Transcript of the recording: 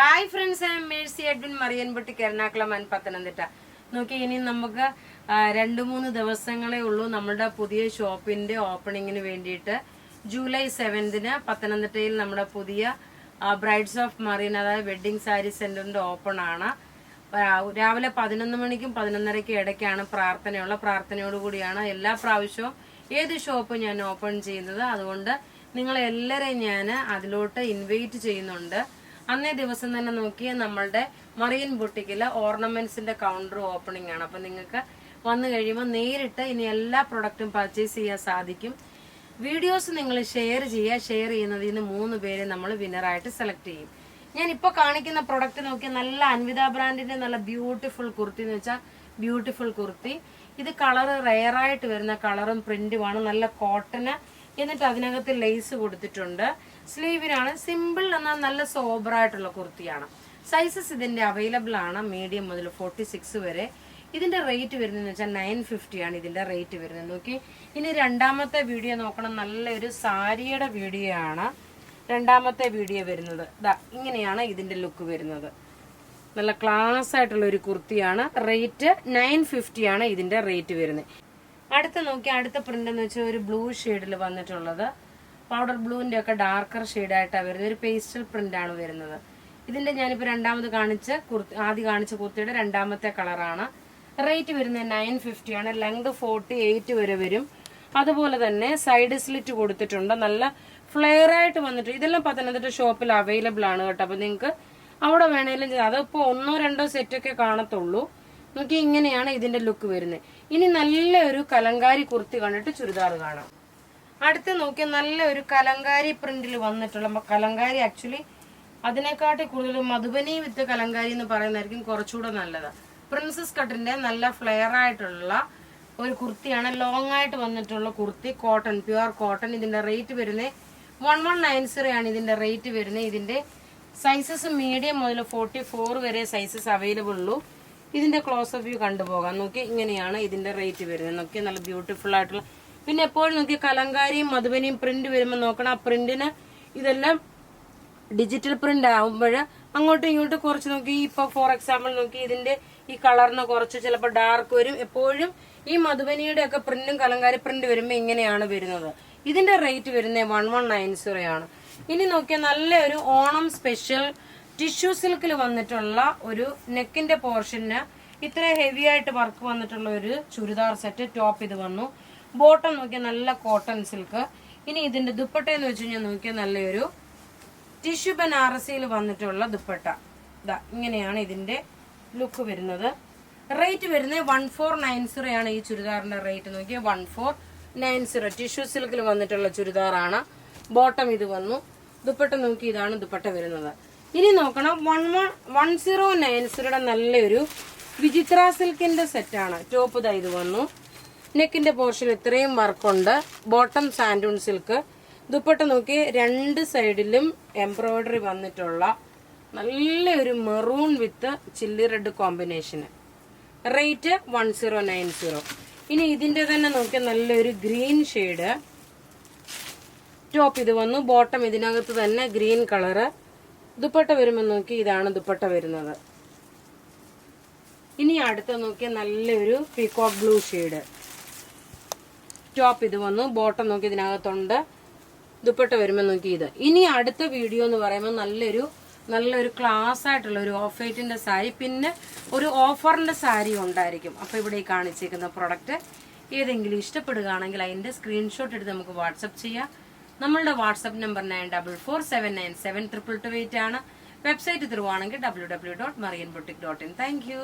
Hi friends, I am Mercy Edwin, Marian boutique, Ernakulam and Pathanamthitta. നോക്കി, ഇനി നമുക്ക് 2-3 ദിവസങ്ങളേ ഉള്ളൂ നമ്മുടെ പുതിയ ഷോപ്പിന്റെ ഓപ്പണിങ്ങിന് വേണ്ടിയിട്ട്. ജൂലൈ 7th പത്തനംതിട്ടയിൽ നമ്മുടെ പുതിയ ബ്രൈഡ്സ് ഓഫ് മറിയൻ, അതായത് വെഡ്ഡിംഗ് സാരി സെന്ററിന്റെ ഓപ്പൺ ആണ്. രാവിലെ 11 മണിക്കും 11:30ക്കും ഇടയ്ക്കാണ് പ്രാർത്ഥനയുള്ള. പ്രാർത്ഥനയോടുകൂടിയാണ് എല്ലാ പ്രാവശ്യവും ഏത് ഷോപ്പ് ഞാൻ ഓപ്പൺ ചെയ്യുന്നത്. അതുകൊണ്ട് നിങ്ങളെല്ലാവരെയും ഞാൻ അതിലോട്ട് ഇൻവൈറ്റ് ചെയ്യുന്നുണ്ട്. അന്നേ ദിവസം തന്നെ നോക്കിയാൽ നമ്മളുടെ മറിയൻ ബുട്ടിക്കില് ഓർണമെന്റ്സിന്റെ കൗണ്ടർ ഓപ്പണിംഗ് ആണ്. അപ്പൊ നിങ്ങൾക്ക് വന്നു കഴിയുമ്പോൾ നേരിട്ട് ഇനി എല്ലാ പ്രൊഡക്റ്റും പർച്ചേസ് ചെയ്യാൻ സാധിക്കും. വീഡിയോസ് നിങ്ങൾ ഷെയർ ചെയ്യുക. ഷെയർ ചെയ്യുന്നതിൽ നിന്ന് 3 പേരെ നമ്മൾ വിന്നറായിട്ട് സെലക്ട് ചെയ്യും. ഞാൻ ഇപ്പൊ കാണിക്കുന്ന പ്രൊഡക്റ്റ് നോക്കിയാൽ നല്ല അൻവിത ബ്രാൻഡിന്റെ നല്ല ബ്യൂട്ടിഫുൾ കുർത്തി എന്ന് വെച്ചാൽ ബ്യൂട്ടിഫുൾ കുർത്തി. ഇത് കളർ റെയർ ആയിട്ട് വരുന്ന കളറും പ്രിന്റുമാണ്. നല്ല കോട്ടന്, എന്നിട്ട് അതിനകത്ത് ലേസ് കൊടുത്തിട്ടുണ്ട്. സ്ലീവിനാണ്. സിമ്പിൾ എന്നാൽ നല്ല സോബർ ആയിട്ടുള്ള കുർത്തിയാണ്. സൈസസ് ഇതിന്റെ അവൈലബിൾ ആണ്, മീഡിയം മുതൽ 46 വരെ. ഇതിന്റെ റേറ്റ് വരുന്നതെന്ന് വെച്ചാൽ 950 ആണ് ഇതിന്റെ റേറ്റ് വരുന്നത്. നോക്കി, ഇനി രണ്ടാമത്തെ വീഡിയോ നോക്കണം. നല്ലൊരു സാരിയുടെ വീഡിയോ ആണ് രണ്ടാമത്തെ വീഡിയോ വരുന്നത്. ഇങ്ങനെയാണ് ഇതിന്റെ ലുക്ക് വരുന്നത്. നല്ല ക്ലാസ് ആയിട്ടുള്ള ഒരു കുർത്തിയാണ്. റേറ്റ് 950 ആണ് ഇതിന്റെ റേറ്റ് വരുന്നത്. അടുത്ത പ്രിന്റ് എന്ന് വെച്ചാൽ ഒരു ബ്ലൂ ഷെയ്ഡിൽ വന്നിട്ടുള്ളത്. പൗഡർ ബ്ലൂവിന്റെ ഒക്കെ ഡാർക്കർ ഷെയ്ഡായിട്ടാണ് വരുന്നത്. ഒരു പേസ്റ്റൽ പ്രിന്റ് ആണ് വരുന്നത്. ഇതിന്റെ ഞാനിപ്പോ ആദ്യം കാണിച്ച കുർത്തിയുടെ രണ്ടാമത്തെ കളറാണ്. റേറ്റ് വരുന്നത് 950 ആണ്. ലെങ്ത് 48 വരെ വരും. അതുപോലെ തന്നെ സൈഡ് സ്ലിറ്റ് കൊടുത്തിട്ടുണ്ട്. നല്ല ഫ്ലെയർ ആയിട്ട് വന്നിട്ട് ഇതെല്ലാം പത്തനംതിട്ട ഷോപ്പിൽ അവൈലബിൾ ആണ് കേട്ടോ. അപ്പൊ നിങ്ങൾക്ക് അവിടെ വേണേലും അതിപ്പോ 1-2 സെറ്റൊക്കെ കാണത്തുള്ളൂ. നോക്കി, ഇങ്ങനെയാണ് ഇതിന്റെ ലുക്ക് വരുന്നത്. ഇനി നല്ലൊരു കലങ്കാരി കുർത്തി കണ്ടിട്ട് ചുരിദാർ കാണാം. അടുത്ത് നോക്കിയാൽ നല്ലൊരു കലങ്കാരി പ്രിന്റിൽ വന്നിട്ടുള്ള കലങ്കാരി. ആക്ച്വലി അതിനെക്കാട്ടി കൂടുതൽ മധുബനി വിത്ത് കലങ്കാരി എന്ന് പറയുന്നതായിരിക്കും കുറച്ചുകൂടെ നല്ലത്. പ്രിൻസസ് കട്ടിന്റെ നല്ല ഫ്ലെയർ ആയിട്ടുള്ള ഒരു കുർത്തിയാണ്. ലോങ് ആയിട്ട് വന്നിട്ടുള്ള കുർത്തി, കോട്ടൺ, പ്യുവർ കോട്ടൺ. ഇതിന്റെ റേറ്റ് വരുന്നത് 1190 ആണ് ഇതിന്റെ റേറ്റ് വരുന്നത്. ഇതിന്റെ സൈസസ് മീഡിയം മുതൽ 44 വരെ സൈസസ് അവൈലബിൾ ഉള്ളൂ. ഇതിന്റെ ക്ലോസ് ഓഫ് വ്യൂ കണ്ടുപോകാം. നോക്കി, ഇങ്ങനെയാണ് ഇതിന്റെ റേറ്റ് വരുന്നത്. നോക്കി, നല്ല ബ്യൂട്ടിഫുൾ ആയിട്ടുള്ള. പിന്നെ എപ്പോഴും നോക്കി കലങ്കാരിയും മധുബനിയും പ്രിന്റ് വരുമ്പോൾ നോക്കണം. ആ പ്രിന്റിന് ഇതെല്ലാം ഡിജിറ്റൽ പ്രിന്റ് ആവുമ്പോൾ അങ്ങോട്ടും ഇങ്ങോട്ടും കുറച്ച് നോക്കി. ഇപ്പൊ ഫോർ എക്സാമ്പിൾ നോക്കി, ഇതിന്റെ ഈ കളറിന് കുറച്ച് ചിലപ്പോൾ ഡാർക്ക് വരും. എപ്പോഴും ഈ മധുബനിയുടെ ഒക്കെ പ്രിന്റും കലങ്കാരി പ്രിന്റ് വരുമ്പോൾ ഇങ്ങനെയാണ് വരുന്നത്. ഇതിന്റെ റേറ്റ് വരുന്നത് 1190 ആണ്. ഇനി നോക്കിയാൽ നല്ലൊരു ഓണം സ്പെഷ്യൽ ടിഷ്യൂ സിൽക്കിൽ വന്നിട്ടുള്ള ഒരു നെക്കിന്റെ പോർഷന് ഇത്ര ഹെവി ആയിട്ട് വർക്ക് വന്നിട്ടുള്ള ഒരു ചുരിദാർ സെറ്റ്. ടോപ്പ് ഇത് വന്നു. ബോട്ടം നോക്കിയാൽ നല്ല കോട്ടൺ സിൽക്ക്. ഇനി ഇതിന്റെ ദുപ്പട്ട എന്ന് വെച്ച് കഴിഞ്ഞാൽ നോക്കിയാൽ നല്ലൊരു ടിഷ്യൂ ബനാറസിയിൽ വന്നിട്ടുള്ള ദുപ്പട്ട. ഇങ്ങനെയാണ് ഇതിന്റെ ലുക്ക് വരുന്നത്. റേറ്റ് വരുന്നത് 1490 ആണ് ഈ ചുരിദാറിന്റെ റേറ്റ്. നോക്കിയാൽ 1490. ടിഷ്യൂ സിൽക്കിൽ വന്നിട്ടുള്ള ചുരിദാറാണ്. ബോട്ടം ഇത് വന്നു. ദുപ്പട്ട നോക്കി, ഇതാണ് ദുപ്പട്ട വരുന്നത്. ഇനി നോക്കണം, 1090 നല്ലൊരു വിചിത്ര സിൽക്കിന്റെ സെറ്റാണ്. ടോപ്പ് ഇത് വന്നു. നെക്കിന്റെ പോർഷൻ ഇത്രയും വർക്കുണ്ട്. ബോട്ടം സാൻഡൂൺ സിൽക്ക്. ദുപ്പട്ട നോക്കി, 2 സൈഡിലും എംബ്രോയിഡറി വന്നിട്ടുള്ള നല്ലൊരു മെറൂൺ വിത്ത് ചില്ലി റെഡ് കോമ്പിനേഷന്. റേറ്റ് 1090. ഇനി ഇതിന്റെ തന്നെ നോക്കിയാൽ നല്ലൊരു ഗ്രീൻ ഷെയ്ഡ്. ടോപ്പ് ഇത് വന്നു. ബോട്ടം ഇതിനകത്ത് തന്നെ ഗ്രീൻ കളറ്. ദുപ്പട്ട വരുമ്പോൾ നോക്കി, ഇതാണ് ദുപ്പട്ട വരുന്നത്. ഇനി അടുത്ത നോക്കിയാൽ നല്ലൊരു പീകോക്ക് ബ്ലൂ ഷെയ്ഡ്. ടോപ്പ് ഇത് വന്നു. ബോട്ടം നോക്കി ഇതിനകത്തുണ്ട്. ദുപ്പട്ട വരുമ്പോൾ നോക്കി ഇത്. ഇനി അടുത്ത വീഡിയോ എന്ന് പറയുമ്പോൾ നല്ലൊരു ക്ലാസ് ആയിട്ടുള്ള ഒരു ഓഫ് വൈറ്റിന്റെ സാരി, പിന്നെ ഒരു ഓഫറിന്റെ സാരി ഉണ്ടായിരിക്കും. അപ്പൊ ഇവിടെ ഈ കാണിച്ചേക്കുന്ന പ്രൊഡക്റ്റ് ഏതെങ്കിലും ഇഷ്ടപ്പെടുകയാണെങ്കിൽ അതിന്റെ സ്ക്രീൻഷോട്ട് എടുത്ത് നമുക്ക് വാട്സപ്പ് ചെയ്യാം. നമ്മളുടെ വാട്സപ്പ് നമ്പർ 9447972228 ആണ്. വെബ്സൈറ്റ് ത്രൂ ആണെങ്കിൽ www.marianboutique.in. Thank you.